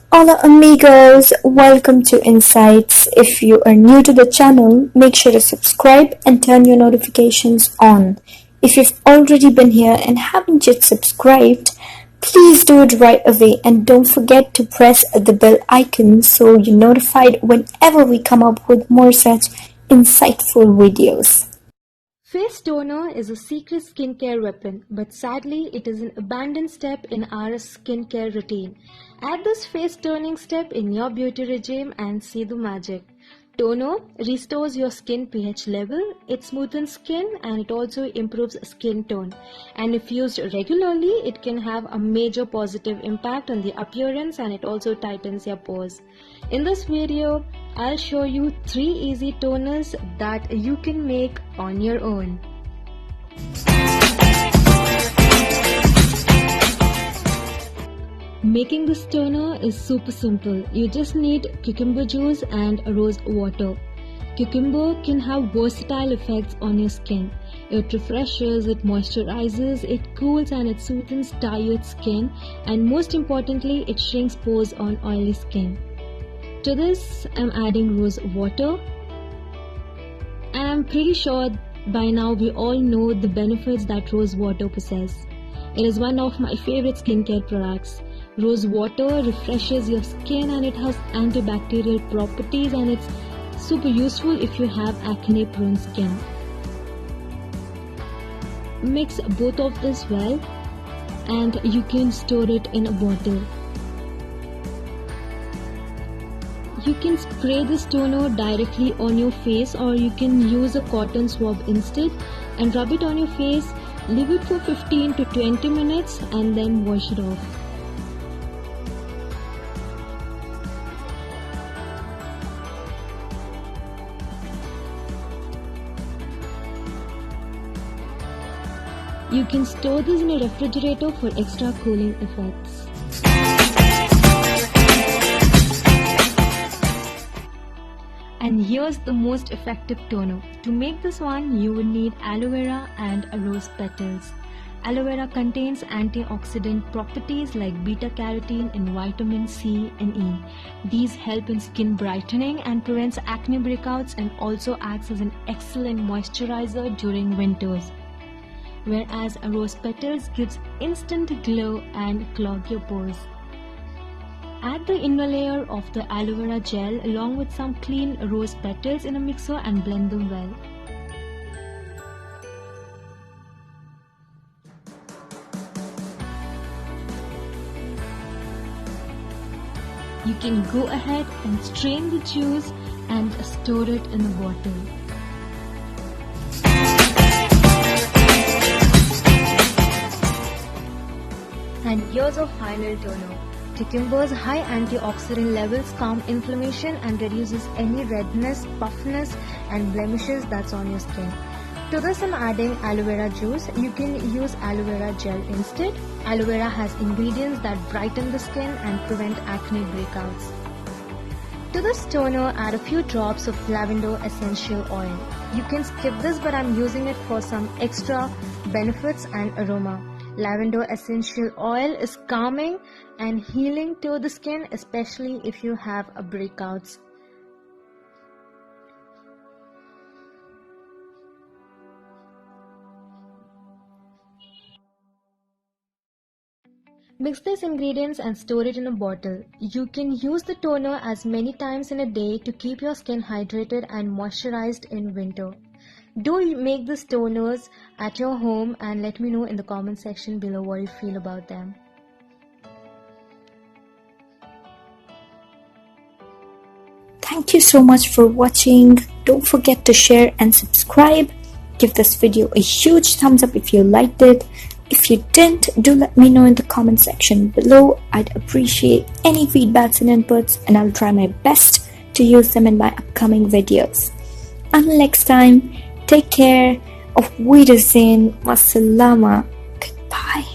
Hola Amigos, welcome to Insights. If you are new to the channel, make sure to subscribe and turn your notifications on. If you've already been here and haven't yet subscribed, please do it right away and don't forget to press the bell icon so you're notified whenever we come up with more such insightful videos. Face toner is a secret skincare weapon, but sadly it is an abandoned step in our skincare routine. Add this face toning step in your beauty regime and see the magic. Toner restores your skin pH level, it smoothens skin and it also improves skin tone. And if used regularly, it can have a major positive impact on the appearance and it also tightens your pores. In this video, I'll show you 3 easy toners that you can make on your own. Making this toner is super simple. You just need cucumber juice and rose water. Cucumber can have versatile effects on your skin. It refreshes, it moisturizes, it cools and it soothes tired skin, and most importantly it shrinks pores on oily skin. To this I'm adding rose water. I'm pretty sure by now we all know the benefits that rose water possesses. It is one of my favorite skincare products. Rose water refreshes your skin and it has antibacterial properties and it's super useful if you have acne prone skin. Mix both of this well and you can store it in a bottle. You can spray this toner directly on your face or you can use a cotton swab instead and rub it on your face, leave it for 15 to 20 minutes and then wash it off. You can store this in a refrigerator for extra cooling effects. And here's the most effective toner. To make this one, you will need aloe vera and rose petals. Aloe vera contains antioxidant properties like beta-carotene and vitamin C and E. These help in skin brightening and prevents acne breakouts and also acts as an excellent moisturizer during winters. Whereas rose petals gives instant glow and clog your pores. Add the inner layer of the aloe vera gel along with some clean rose petals in a mixer and blend them well. You can go ahead and strain the juice and store it in a bottle. And here's a final toner. Cucumber's high antioxidant levels calm inflammation and reduces any redness, puffiness and blemishes that's on your skin. To this I'm adding aloe vera juice. You can use aloe vera gel instead. Aloe vera has ingredients that brighten the skin and prevent acne breakouts. To this toner, add a few drops of lavender essential oil. You can skip this, but I'm using it for some extra benefits and aroma. Lavender essential oil is calming and healing to the skin, especially if you have breakouts. Mix these ingredients and store it in a bottle. You can use the toner as many times in a day to keep your skin hydrated and moisturized in winter. Do make these toners at your home and let me know in the comment section below what you feel about them. Thank you so much for watching. Don't forget to share and subscribe. Give this video a huge thumbs up if you liked it. If you didn't, do let me know in the comment section below. I'd appreciate any feedbacks and inputs and I'll try my best to use them in my upcoming videos. Until next time, take care. Auf Wiedersehen. Wassalama. Goodbye.